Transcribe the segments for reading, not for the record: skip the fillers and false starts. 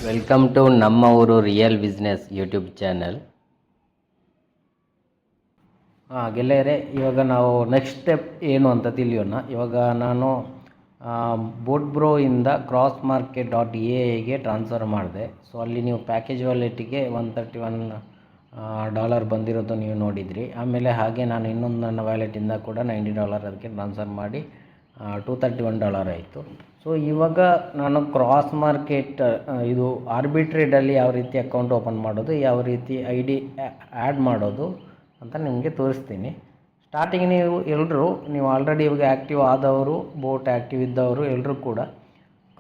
Welcome to ನಮ್ಮ ಊರು real business YouTube channel. ಗೆಳೆಯರೆ, ಇವಾಗ ನಾವು ನೆಕ್ಸ್ಟ್ ಸ್ಟೆಪ್ ಏನು ಅಂತ ತಿಳಿಯೋಣ. ಇವಾಗ ನಾನು ಬೋಟ್ ಬ್ರೋ ಇಂದ ಕ್ರಾಸ್ ಮಾರ್ಕೆಟ್ .ai ಟ್ರಾನ್ಸ್ಫರ್ ಮಾಡಿದೆ. ಸೊ ಅಲ್ಲಿ ನೀವು ಪ್ಯಾಕೇಜ್ ವಾಲೆಟಿಗೆ $131 ಬಂದಿರೋದು ನೀವು ನೋಡಿದ್ರಿ. ಆಮೇಲೆ ಹಾಗೆ ನಾನು ಇನ್ನೊಂದು ನನ್ನ ವ್ಯಾಲೆಟಿಂದ ಕೂಡ $90 ಅದಕ್ಕೆ ಟ್ರಾನ್ಸ್ಫರ್ ಮಾಡಿ $231 ಆಯಿತು. ಸೊ ಇವಾಗ ನಾನು ಕ್ರಾಸ್ ಮಾರ್ಕೆಟ್ ಇದು ಆರ್ಬಿಟ್ರೇಡಲ್ಲಿ ಯಾವ ರೀತಿ ಅಕೌಂಟ್ ಓಪನ್ ಮಾಡೋದು, ಯಾವ ರೀತಿ ID ಆ್ಯಡ್ ಮಾಡೋದು ಅಂತ ನಿಮಗೆ ತೋರಿಸ್ತೀನಿ. ಸ್ಟಾರ್ಟಿಂಗ್ ನೀವು ಆಲ್ರೆಡಿ ಇವಾಗ ಆ್ಯಕ್ಟಿವ್ ಆದವರು, ಬೋಟ್ ಆ್ಯಕ್ಟಿವ್ ಇದ್ದವರು ಎಲ್ಲರೂ ಕೂಡ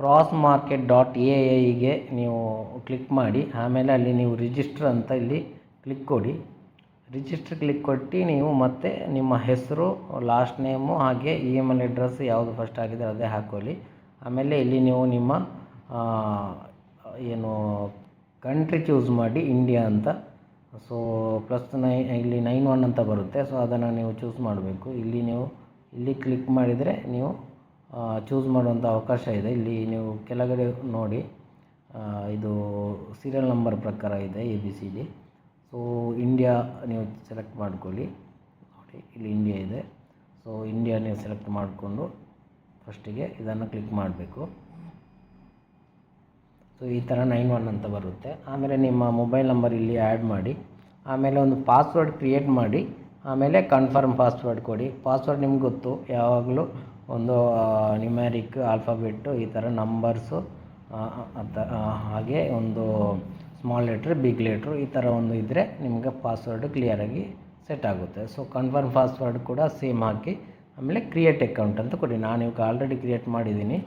ಕ್ರಾಸ್ ಮಾರ್ಕೆಟ್ .ai ನೀವು ಕ್ಲಿಕ್ ಮಾಡಿ. ಆಮೇಲೆ ಅಲ್ಲಿ ನೀವು ರಿಜಿಸ್ಟರ್ ಅಂತ ಇಲ್ಲಿ ಕ್ಲಿಕ್ ಕೊಡಿ. ರಿಜಿಸ್ಟರ್ ಕ್ಲಿಕ್ ಕೊಟ್ಟು ನೀವು ಮತ್ತೆ ನಿಮ್ಮ ಹೆಸರು, ಲಾಸ್ಟ್ ನೇಮು, ಹಾಗೆ ಇಮೇಲ್ ಅಡ್ರೆಸ್ ಯಾವುದು ಫಸ್ಟ್ ಆಗಿದೆ ಅದೇ ಹಾಕ್ಕೊಳ್ಳಿ. ಆಮೇಲೆ ಇಲ್ಲಿ ನೀವು ನಿಮ್ಮ ಏನು ಕಂಟ್ರಿ ಚೂಸ್ ಮಾಡಿ, ಇಂಡಿಯಾ ಅಂತ. ಸೊ ಇಲ್ಲಿ 91 ಅಂತ ಬರುತ್ತೆ. ಸೊ ಅದನ್ನು ನೀವು ಚೂಸ್ ಮಾಡಬೇಕು. ಇಲ್ಲಿ ಕ್ಲಿಕ್ ಮಾಡಿದರೆ ನೀವು ಚೂಸ್ ಮಾಡುವಂಥ ಅವಕಾಶ ಇದೆ. ಇಲ್ಲಿ ನೀವು ಕೆಳಗಡೆ ನೋಡಿ, ಇದು ಸೀರಿಯಲ್ ನಂಬರ್ ಪ್ರಕಾರ ಇದೆ ABCD. ಸೊ ಇಂಡಿಯಾ ನೀವು ಸೆಲೆಕ್ಟ್ ಮಾಡ್ಕೊಳ್ಳಿ. ನೋಡಿ, ಇಲ್ಲಿ ಇಂಡಿಯಾ ಇದೆ. ಸೊ ಇಂಡಿಯಾ ನೀವು ಸೆಲೆಕ್ಟ್ ಮಾಡಿಕೊಂಡು ಫಸ್ಟಿಗೆ ಇದನ್ನು ಕ್ಲಿಕ್ ಮಾಡಬೇಕು. ಸೊ ಈ ಥರ 91 ಅಂತ ಬರುತ್ತೆ. ಆಮೇಲೆ ನಿಮ್ಮ ಮೊಬೈಲ್ ನಂಬರ್ ಇಲ್ಲಿ ಆ್ಯಡ್ ಮಾಡಿ. ಆಮೇಲೆ ಒಂದು ಪಾಸ್ವರ್ಡ್ ಕ್ರಿಯೇಟ್ ಮಾಡಿ. ಆಮೇಲೆ ಕನ್ಫರ್ಮ್ ಪಾಸ್ವರ್ಡ್ ಕೊಡಿ. ಪಾಸ್ವರ್ಡ್ ನಿಮ್ಗೆ ಗೊತ್ತು, ಯಾವಾಗಲೂ ಒಂದು ನ್ಯೂಮ್ಯಾರಿಕ್, ಆಲ್ಫಾಬೆಟ್ಟು, ಈ ಥರ ನಂಬರ್ಸು, ಹಾಗೆ ಒಂದು ಸ್ಮಾಲ್ ಲೆಟ್ರ್, ಬಿಗ್ ಲೆಟ್ರು, ಈ ಥರ ಒಂದು ಇದ್ದರೆ ನಿಮಗೆ ಪಾಸ್ವರ್ಡ್ ಕ್ಲಿಯರಾಗಿ ಸೆಟ್ ಆಗುತ್ತೆ. ಸೊ ಕನ್ಫರ್ಮ್ ಪಾಸ್ವರ್ಡ್ ಕೂಡ ಸೇಮ್ ಹಾಕಿ. ಆಮೇಲೆ ಕ್ರಿಯೇಟ್ ಅಕೌಂಟ್ ಅಂತ ಕೊಡಿ. ನಾನು ಇವಾಗ ಆಲ್ರೆಡಿ ಕ್ರಿಯೇಟ್ ಮಾಡಿದ್ದೀನಿ.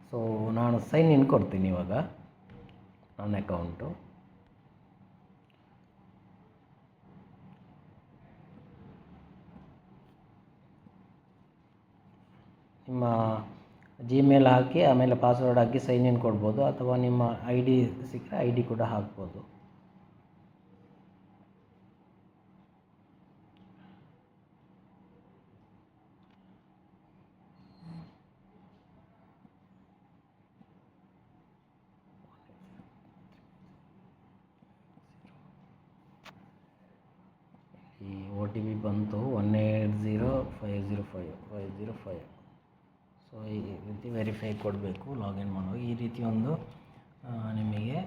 ಸೊ ನಾನು ಸೈನ್ ಇನ್ ಕೊಡ್ತೀನಿ ಇವಾಗ ನನ್ನ ಅಕೌಂಟು. ನಿಮ್ಮ ಜಿಮೇಲ್ ಹಾಕಿ ಆಮೇಲೆ ಪಾಸ್ವರ್ಡ್ ಹಾಕಿ ಸೈನ್ ಇನ್ ಕೊಡ್ಬೋದು, ಅಥವಾ ನಿಮ್ಮ ID ಸಿಕ್ಕರೆ ID ಕೂಡ ಹಾಕ್ಬೋದು. ಈ OTP ಬಂತು 180505. ಸೊ ಈ ರೀತಿ ವೆರಿಫೈ ಕೊಡಬೇಕು ಲಾಗಿನ್ ಮಾಡುವಾಗ. ಈ ರೀತಿ ಒಂದು ನಿಮಗೆ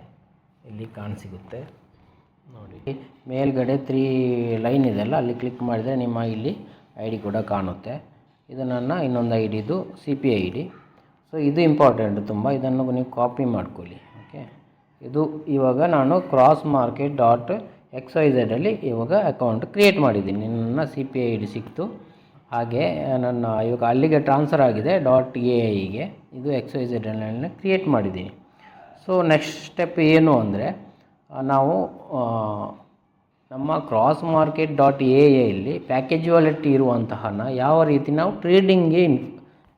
ಇಲ್ಲಿ ಕಾಣಸಿಗುತ್ತೆ ನೋಡಿ. ಮೇಲ್ಗಡೆ 3 ಲೈನ್ ಇದೆಲ್ಲ, ಅಲ್ಲಿ ಕ್ಲಿಕ್ ಮಾಡಿದರೆ ನಿಮ್ಮ ಇಲ್ಲಿ ID ಕೂಡ ಕಾಣುತ್ತೆ. ಇದು ನನ್ನ ಇನ್ನೊಂದು ID, CP ID. ಸೊ ಇದು ಇಂಪಾರ್ಟೆಂಟ್ ತುಂಬ, ಇದನ್ನು ನೀವು ಕಾಪಿ ಮಾಡ್ಕೊಳ್ಳಿ. ಓಕೆ, ಇದು ಇವಾಗ ನಾನು ಕ್ರಾಸ್ ಮಾರ್ಕೆಟ್ .xyz ಅಲ್ಲಿ ಇವಾಗ ಅಕೌಂಟ್ ಕ್ರಿಯೇಟ್ ಮಾಡಿದ್ದೀನಿ. ನನ್ನ CP ID ಸಿಕ್ತು. ಹಾಗೆ ನನ್ನ ಇವಾಗ ಅಲ್ಲಿಗೆ ಟ್ರಾನ್ಸ್ಫರ್ ಆಗಿದೆ .ai ಇದು XYZ ಅಲ್ಲಿ ಕ್ರಿಯೇಟ್ ಮಾಡಿದ್ದೀನಿ. ಸೊ ನೆಕ್ಸ್ಟ್ ಸ್ಟೆಪ್ ಏನು ಅಂದರೆ, ನಾವು ನಮ್ಮ ಕ್ರಾಸ್ ಮಾರ್ಕೆಟ್ .ai ಅಲ್ಲಿ ಪ್ಯಾಕೇಜ್ ವಾಲೆಟ್ ಇರುವಂತಹನ ಯಾವ ರೀತಿ ನಾವು ಟ್ರೇಡಿಂಗ್ಗೆ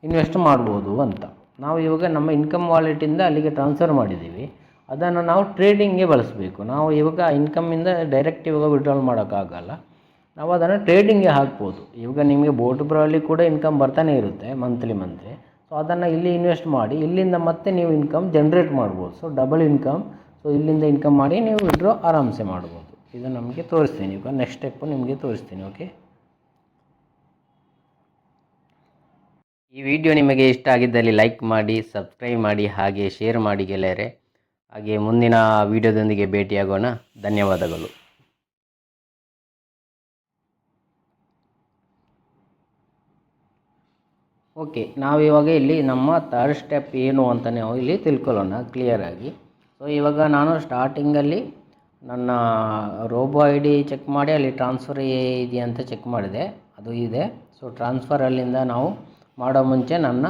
ಇನ್ವೆಸ್ಟ್ ಮಾಡ್ಬೋದು ಅಂತ. ನಾವು ಇವಾಗ ನಮ್ಮ ಇನ್ಕಮ್ ವಾಲೆಟಿಂದ ಅಲ್ಲಿಗೆ ಟ್ರಾನ್ಸ್ಫರ್ ಮಾಡಿದ್ದೀವಿ. ಅದನ್ನು ನಾವು ಟ್ರೇಡಿಂಗ್ಗೆ ಬಳಸಬೇಕು. ನಾವು ಇವಾಗ ಇನ್ಕಮಿಂದ ಡೈರೆಕ್ಟ್ ಇವಾಗ ವಿಡ್ರಾಲ್ ಮಾಡೋಕ್ಕಾಗಲ್ಲ. ನಾವು ಅದನ್ನು ಟ್ರೇಡಿಂಗ್ಗೆ ಹಾಕ್ಬೋದು. ಇವಾಗ ನಿಮಗೆ ಬೋಟ್ ಬ್ರೋ ಅಲ್ಲಿ ಕೂಡ ಇನ್ಕಮ್ ಬರ್ತಾನೆ ಇರುತ್ತೆ ಮಂತ್ಲಿ. ಸೊ ಅದನ್ನು ಇಲ್ಲಿ ಇನ್ವೆಸ್ಟ್ ಮಾಡಿ ಇಲ್ಲಿಂದ ಮತ್ತೆ ನೀವು ಇನ್ಕಮ್ ಜನ್ರೇಟ್ ಮಾಡ್ಬೋದು. So double income. ಸೊ ಇಲ್ಲಿಂದ ಇನ್ಕಮ್ ಮಾಡಿ ನೀವು ವಿಡ್ರಾ ಆರಾಮ್ಸೆ ಮಾಡ್ಬೋದು. ಇದು ನಮಗೆ ತೋರಿಸ್ತೀನಿ. ಇವಾಗ ನೆಕ್ಸ್ಟ್ ಸ್ಟೆಪ್ಪು ನಿಮಗೆ ತೋರಿಸ್ತೀನಿ. ಓಕೆ, ಈ ವಿಡಿಯೋ ನಿಮಗೆ ಇಷ್ಟ ಆಗಿದ್ದಲ್ಲಿ ಲೈಕ್ ಮಾಡಿ, ಸಬ್ಸ್ಕ್ರೈಬ್ ಮಾಡಿ, ಹಾಗೆ ಶೇರ್ ಮಾಡಿ ಗೆಳೆಯರೆ. ಹಾಗೆ ಮುಂದಿನ ವಿಡಿಯೋದೊಂದಿಗೆ ಭೇಟಿಯಾಗೋಣ. ಧನ್ಯವಾದಗಳು. ಓಕೆ, ನಾವಿವಾಗ ಇಲ್ಲಿ ನಮ್ಮ ಥರ್ಡ್ ಸ್ಟೆಪ್ ಏನು ಅಂತ ನಾವು ಇಲ್ಲಿ ತಿಳ್ಕೊಳ್ಳೋಣ ಕ್ಲಿಯರಾಗಿ. ಸೊ ಇವಾಗ ನಾನು ಸ್ಟಾರ್ಟಿಂಗಲ್ಲಿ ನನ್ನ ರೋಬೋ ID ಚೆಕ್ ಮಾಡಿ ಅಲ್ಲಿ ಟ್ರಾನ್ಸ್ಫರ್ ಇದೆಯಾ ಅಂತ ಚೆಕ್ ಮಾಡಿದೆ, ಅದು ಇದೆ. ಸೊ ಟ್ರಾನ್ಸ್ಫರ್ ಅಲ್ಲಿಂದ ನಾವು ಮಾಡೋ ಮುಂಚೆ ನನ್ನ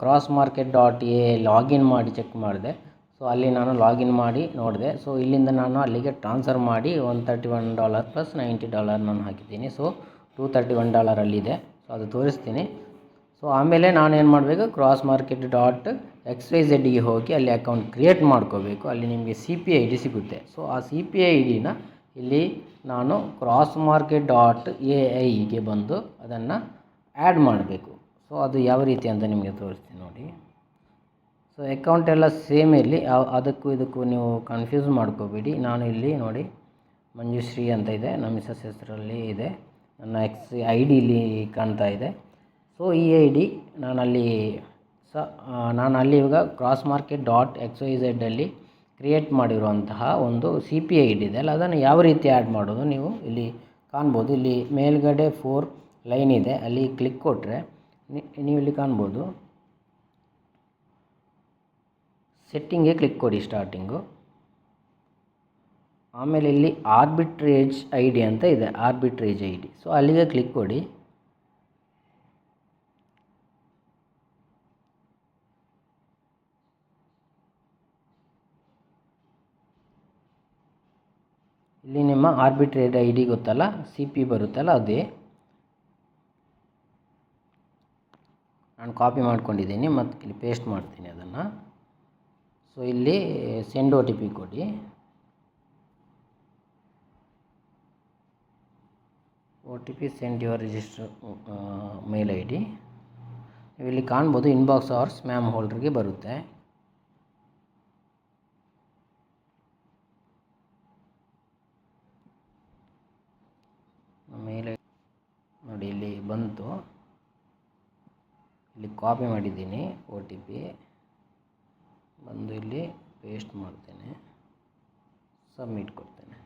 ಕ್ರಾಸ್ ಮಾರ್ಕೆಟ್ .ai ಲಾಗಿನ್ ಮಾಡಿ ಚೆಕ್ ಮಾಡಿದೆ. ಸೊ ಅಲ್ಲಿ ನಾನು ಲಾಗಿನ್ ಮಾಡಿ ನೋಡಿದೆ. ಸೊ ಇಲ್ಲಿಂದ ನಾನು ಅಲ್ಲಿಗೆ ಟ್ರಾನ್ಸ್ಫರ್ ಮಾಡಿ $131 ಪ್ಲಸ್ $90 ನಾನು ಹಾಕಿದ್ದೀನಿ. ಸೊ $231 ಅಲ್ಲಿದೆ. ಸೊ ಅದು ತೋರಿಸ್ತೀನಿ. ಸೊ ಆಮೇಲೆ ನಾನೇನು ಮಾಡಬೇಕು, ಕ್ರಾಸ್ ಮಾರ್ಕೆಟ್ .xyzಗೆ ಹೋಗಿ ಅಲ್ಲಿ ಅಕೌಂಟ್ ಕ್ರಿಯೇಟ್ ಮಾಡ್ಕೋಬೇಕು. ಅಲ್ಲಿ ನಿಮಗೆ CP ID ಸಿಗುತ್ತೆ. ಸೊ ಆ CP IDನ ಇಲ್ಲಿ ನಾನು ಕ್ರಾಸ್ ಮಾರ್ಕೆಟ್ .aiಗೆ ಬಂದು ಅದನ್ನು ಆ್ಯಡ್ ಮಾಡಬೇಕು. ಸೊ ಅದು ಯಾವ ರೀತಿ ಅಂತ ನಿಮಗೆ ತೋರಿಸ್ತೀನಿ ನೋಡಿ. ಸೊ ಅಕೌಂಟ್ ಎಲ್ಲ ಸೇಮ್ ಇರಲಿ, ಅದಕ್ಕೂ ಇದಕ್ಕೂ ನೀವು ಕನ್ಫ್ಯೂಸ್ ಮಾಡ್ಕೋಬೇಡಿ. ನಾನು ಇಲ್ಲಿ ನೋಡಿ ಮಂಜುಶ್ರೀ ಅಂತ ಇದೆ, ನಮ್ಮ ಮಿಸಸ್ ಹೆಸರಲ್ಲಿ ಇದೆ, ನನ್ನ ಐ ಡಿ ಇಲ್ಲಿ ಕಾಣ್ತಾ ಇದೆ. ಸೊ ಈ ಐ ಡಿ ನಾನಲ್ಲಿ ಇವಾಗ ಕ್ರಾಸ್ ಮಾರ್ಕೆಟ್ .xyz ಕ್ರಿಯೇಟ್ ಮಾಡಿರುವಂತಹ ಒಂದು CP ಐ ಡಿ ಇದೆ ಅಲ್ಲ, ಅದನ್ನು ಯಾವ ರೀತಿ ಆ್ಯಡ್ ಮಾಡೋದು ನೀವು ಇಲ್ಲಿ ಕಾಣ್ಬೋದು. ಇಲ್ಲಿ ಮೇಲ್ಗಡೆ 4 ಲೈನ್ ಇದೆ, ಅಲ್ಲಿ ಕ್ಲಿಕ್ ಕೊಟ್ಟರೆ ನೀವು ಇಲ್ಲಿ ಕಾಣ್ಬೋದು. ಸೆಟ್ಟಿಂಗ್ಗೆ ಕ್ಲಿಕ್ ಕೊಡಿ ಸ್ಟಾರ್ಟಿಂಗು. ಆಮೇಲೆ ಇಲ್ಲಿ ಆರ್ಬಿಟ್ರೇಜ್ ಐ ಡಿ ಅಂತ ಇದೆ, ಆರ್ಬಿಟ್ರೇಜ್ ಐ ಡಿ. ಸೊ ಅಲ್ಲಿಗೆ ಕ್ಲಿಕ್ ಕೊಡಿ. ಇಲ್ಲಿ ನಿಮ್ಮ ಆರ್ಬಿಟ್ರೇಜ್ ಐ ಡಿ ಗೊತ್ತಲ್ಲ, CP ಬರುತ್ತಲ್ಲ ಅದೇ. ನಾನು ಕಾಪಿ ಮಾಡ್ಕೊಂಡಿದ್ದೀನಿ ಮತ್ತು ಇಲ್ಲಿ ಪೇಸ್ಟ್ ಮಾಡ್ತೀನಿ ಅದನ್ನು. ಸೊ ಇಲ್ಲಿ ಸೆಂಡ್ OTP ಕೊಡಿ. OTP send your register mail I D. ನೀವು ಇಲ್ಲಿ ಕಾಣ್ಬೋದು ಇನ್ಬಾಕ್ಸ್ ಆರ್ ಸ್ಪ್ಯಾಮ್ ಹೋಲ್ಡರ್ಗೆ ಬರುತ್ತೆ. ಮೇಲ್ ನೋಡಿ ಇಲ್ಲಿ ಬಂತು, ಇಲ್ಲಿ ಕಾಪಿ ಮಾಡಿದ್ದೀನಿ OTP, ಬಂದು ಇಲ್ಲಿ ಪೇಸ್ಟ್ ಮಾಡ್ತೇನೆ, ಸಬ್ಮಿಟ್ ಕೊಡ್ತೇನೆ.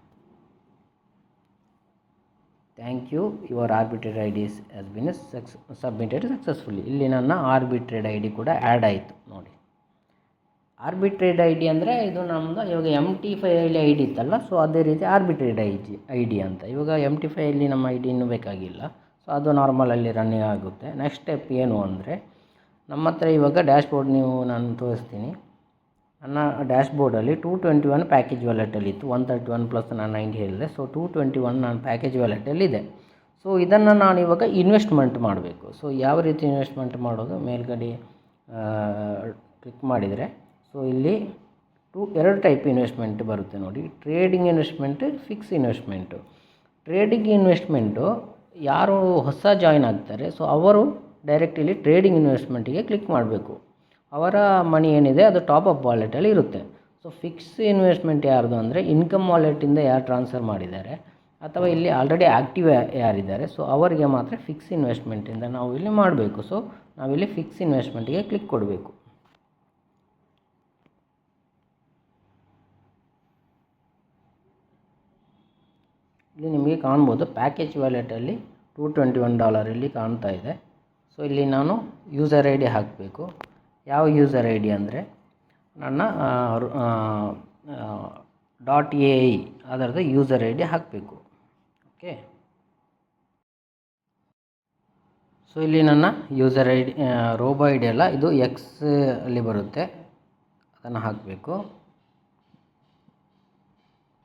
Thank you, your Arbitrade I D has been submitted successfully. ಇಲ್ಲಿ ನನ್ನ ಆರ್ಬಿಟ್ರೇಡ್ ಐ ಡಿ ಕೂಡ ಆ್ಯಡ್ ಆಯಿತು ನೋಡಿ. ಆರ್ಬಿಟ್ರೇಡ್ ಐ ಡಿ ಅಂದರೆ ಇದು ನಮ್ಮದು ಇವಾಗ MT5 ಐ ಡಿ ಇತ್ತಲ್ಲ, ಸೊ ಅದೇ ರೀತಿ ಆರ್ಬಿಟ್ರೇಡ್ ಐ ಡಿ ಅಂತ. ಇವಾಗ MT5 ನಮ್ಮ ಐ ಡಿ ಇನ್ನೂ ಬೇಕಾಗಿಲ್ಲ, ಸೊ ಅದು ನಾರ್ಮಲಲ್ಲಿ ರನ್ನಿಂಗ್ ಆಗುತ್ತೆ. ನೆಕ್ಸ್ಟ್ ಸ್ಟೆಪ್ ಏನು ಅಂದರೆ, ನಮ್ಮ ಹತ್ರ ಇವಾಗ ಡ್ಯಾಶ್ಬೋರ್ಡ್ ನಾನು ತೋರಿಸ್ತೀನಿ. ನನ್ನ ಡ್ಯಾಶ್ಬೋರ್ಡಲ್ಲಿ 221 ಪ್ಯಾಕೇಜ್ ವ್ಯಾಲೆಟಲ್ಲಿತ್ತು, 131 ಪ್ಲಸ್ ನಾನು 90 ಹೇಳಿದೆ. ಸೊ 221 ನನ್ನ ಪ್ಯಾಕೇಜ್ ವ್ಯಾಲೆಟಲ್ಲಿದೆ. ಸೊ ಇದನ್ನು ನಾನು ಇವಾಗ ಇನ್ವೆಸ್ಟ್ಮೆಂಟ್ ಮಾಡಬೇಕು. ಸೊ ಯಾವ ರೀತಿ ಇನ್ವೆಸ್ಟ್ಮೆಂಟ್ ಮಾಡೋದು, ಮೇಲ್ಗಡೆ ಕ್ಲಿಕ್ ಮಾಡಿದರೆ ಸೊ ಇಲ್ಲಿ ಎರಡು ಟೈಪ್ ಇನ್ವೆಸ್ಟ್ಮೆಂಟ್ ಬರುತ್ತೆ ನೋಡಿ. Trading investment, fix investment. Trading investment ಯಾರು ಹೊಸ ಜಾಯ್ನ್ ಆಗ್ತಾರೆ, ಸೊ ಅವರು ಡೈರೆಕ್ಟ್ ಇಲ್ಲಿ ಟ್ರೇಡಿಂಗ್ ಇನ್ವೆಸ್ಟ್ಮೆಂಟಿಗೆ ಕ್ಲಿಕ್ ಮಾಡಬೇಕು. ಅವರ ಮನಿ ಏನಿದೆ ಅದು ಟಾಪ್ ಅಪ್ ವಾಲೆಟಲ್ಲಿ ಇರುತ್ತೆ. ಸೊ ಫಿಕ್ಸ್ ಇನ್ವೆಸ್ಟ್ಮೆಂಟ್ ಯಾರ್ದು ಅಂದರೆ, ಇನ್ಕಮ್ ವಾಲೆಟಿಂದ ಯಾರು ಟ್ರಾನ್ಸ್ಫರ್ ಮಾಡಿದ್ದಾರೆ ಅಥವಾ ಇಲ್ಲಿ ಆಲ್ರೆಡಿ ಆ್ಯಕ್ಟಿವ್ ಯಾರಿದ್ದಾರೆ, ಸೊ ಅವರಿಗೆ ಮಾತ್ರ ಫಿಕ್ಸ್ ಇನ್ವೆಸ್ಟ್ಮೆಂಟಿಂದ ನಾವು ಇಲ್ಲಿ ಮಾಡಬೇಕು. ಸೊ ನಾವಿಲ್ಲಿ ಫಿಕ್ಸ್ ಇನ್ವೆಸ್ಟ್ಮೆಂಟಿಗೆ ಕ್ಲಿಕ್ ಕೊಡಬೇಕು. ಇಲ್ಲಿ ನಿಮಗೆ ಕಾಣ್ಬೋದು ಪ್ಯಾಕೇಜ್ ವ್ಯಾಲೆಟಲ್ಲಿ $221 ಇಲ್ಲಿ ಕಾಣ್ತಾ ಇದೆ. ಸೊ ಇಲ್ಲಿ ನಾನು ಯೂಸರ್ ಐ ಡಿ ಹಾಕಬೇಕು. ಯಾವ ಯೂಸರ್ ಐ ಡಿ ಅಂದರೆ ನನ್ನ .ai ಅದರದ್ದು ಯೂಸರ್ ಐ ಡಿ ಹಾಕಬೇಕು. ಓಕೆ, ಸೊ ಇಲ್ಲಿ ನನ್ನ user I D robo I D ಅಲ್ಲ, ಇದು X ಅಲ್ಲಿ ಬರುತ್ತೆ, ಅದನ್ನು ಹಾಕಬೇಕು.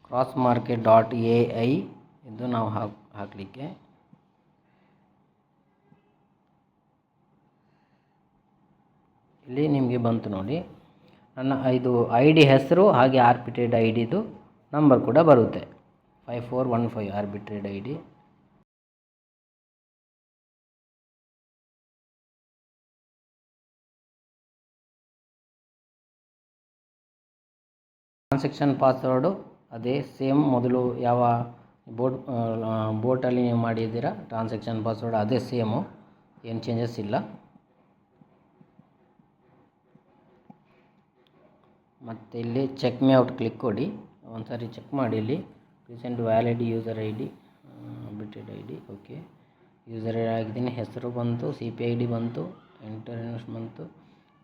ಕ್ರಾಸ್ ಮಾರ್ಕೆಟ್ .ai ಇದು ನಾವು ಹಾಕಲಿಕ್ಕೆ. ಇಲ್ಲಿ ನಿಮಗೆ ಬಂತು ನೋಡಿ, ನನ್ನ ಇದು ಐ ಡಿ ಹೆಸರು ಹಾಗೆ ಆರ್ಬಿಟ್ರೇಡ್ ಐ ಡಿದು ನಂಬರ್ ಕೂಡ ಬರುತ್ತೆ, 5415 ಆರ್ಬಿಟ್ರೇಡ್ ಐ ಡಿ. ಟ್ರಾನ್ಸಾಕ್ಷನ್ ಪಾಸ್ವರ್ಡು ಅದೇ ಸೇಮ್, ಮೊದಲು ಯಾವ ಬೋಟಲ್ಲಿ ನೀವು ಮಾಡಿದ್ದೀರಾ ಟ್ರಾನ್ಸಾಕ್ಷನ್ ಪಾಸ್ವರ್ಡ್ ಅದೇ ಸೇಮು, ಏನು ಚೇಂಜಸ್ ಇಲ್ಲ. ಮತ್ತು ಇಲ್ಲಿ ಚೆಕ್ ಮೇ ಔಟ್ ಕ್ಲಿಕ್ ಕೊಡಿ, ಒಂದು ಸಾರಿ ಚೆಕ್ ಮಾಡಿ. ಇಲ್ಲಿ recent valid user I D, ಬಿಟೆಡ್ I D, okay user I D ಹಾಕಿದ್ದೀನಿ, ಹೆಸರು ಬಂತು, CP ಐ ಡಿ ಬಂತು, ಇಂಟರ್ನೆಟ್ ಬಂತು,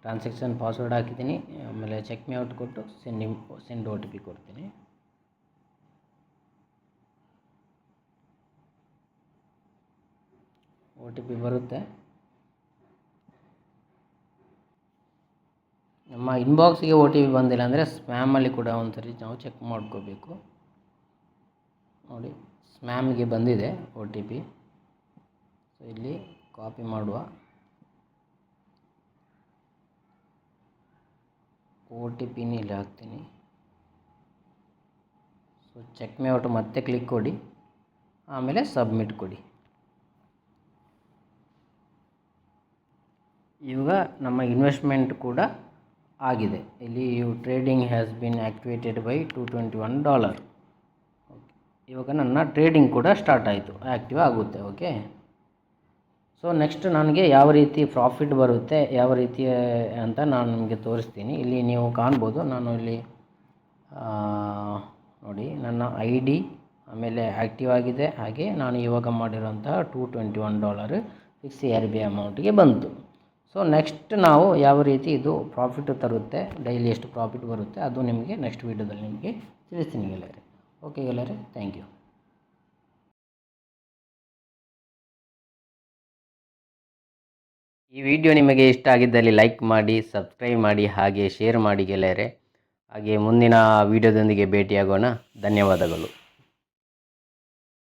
ಟ್ರಾನ್ಸಾಕ್ಷನ್ ಪಾಸ್ವರ್ಡ್ ಹಾಕಿದ್ದೀನಿ. ಆಮೇಲೆ ಚೆಕ್ ಮೇ ಔಟ್ ಕೊಟ್ಟು ಸೆಂಡ್ OTP ಕೊಡ್ತೀನಿ. OTP ಬರುತ್ತೆ. ನಮ್ಮ ಇನ್ಬಾಕ್ಸಿಗೆ OTP ಬಂದಿಲ್ಲ ಅಂದರೆ ಸ್ಪ್ಯಾಮಲ್ಲಿ ಕೂಡ ಒಂದ್ಸರಿ ನಾವು ಚೆಕ್ ಮಾಡ್ಕೋಬೇಕು ನೋಡಿ. ಸ್ಪ್ಯಾಮ್ಗೆ ಬಂದಿದೆ OTP, ಸೊ ಇಲ್ಲಿ ಕಾಪಿ ಮಾಡುವ, OTPನ ಇಲ್ಲಿ ಹಾಕ್ತೀನಿ. ಸೊ ಚೆಕ್ ಮೇ ಔಟ್ ಮತ್ತೆ ಕ್ಲಿಕ್ ಕೊಡಿ, ಆಮೇಲೆ ಸಬ್ಮಿಟ್ ಕೊಡಿ. ಇವಾಗ ನಮ್ಮ ಇನ್ವೆಸ್ಟ್ಮೆಂಟ್ ಕೂಡ ಆಗಿದೆ. ಇಲ್ಲಿ trading has been activated by $221. ಇವಾಗ ನನ್ನ ಟ್ರೇಡಿಂಗ್ ಕೂಡ ಸ್ಟಾರ್ಟ್ ಆಯಿತು, ಆ್ಯಕ್ಟಿವ್ ಆಗುತ್ತೆ. ಓಕೆ, ಸೊ ನೆಕ್ಸ್ಟ್ ನನಗೆ ಯಾವ ರೀತಿ ಪ್ರಾಫಿಟ್ ಬರುತ್ತೆ, ಯಾವ ರೀತಿ ಅಂತ ನಾನು ನಿಮಗೆ ತೋರಿಸ್ತೀನಿ. ಇಲ್ಲಿ ನೀವು ಕಾಣ್ಬೋದು, ನಾನು ಇಲ್ಲಿ ನೋಡಿ ನನ್ನ ID ಆಮೇಲೆ ಆ್ಯಕ್ಟಿವ್ ಆಗಿದೆ. ಹಾಗೆ ನಾನು ಇವಾಗ ಮಾಡಿರೋಂತಹ $221 ಫಿಕ್ಸ್ RBI ಅಮೌಂಟಿಗೆ ಬಂತು. ಸೊ ನೆಕ್ಸ್ಟ್ ನಾವು ಯಾವ ರೀತಿ ಇದು ಪ್ರಾಫಿಟ್ ತರುತ್ತೆ, ಡೈಲಿ ಎಷ್ಟು ಪ್ರಾಫಿಟ್ ಬರುತ್ತೆ ಅದು ನಿಮಗೆ ನೆಕ್ಸ್ಟ್ ವೀಡಿಯೋದಲ್ಲಿ ನಿಮಗೆ ತಿಳಿಸ್ತೀನಿ ಗೆಳೆಯರೆ. ಓಕೆ ಗೆಳೆಯರೆ, ಥ್ಯಾಂಕ್ ಯು. ಈ ವಿಡಿಯೋ ನಿಮಗೆ ಇಷ್ಟ ಆಗಿದ್ದಲ್ಲಿ ಲೈಕ್ ಮಾಡಿ, ಸಬ್ಸ್ಕ್ರೈಬ್ ಮಾಡಿ, ಹಾಗೆ ಶೇರ್ ಮಾಡಿ ಗೆಳೆಯರೆ. ಹಾಗೆ ಮುಂದಿನ ವಿಡಿಯೋದೊಂದಿಗೆ ಭೇಟಿಯಾಗೋಣ. ಧನ್ಯವಾದಗಳು.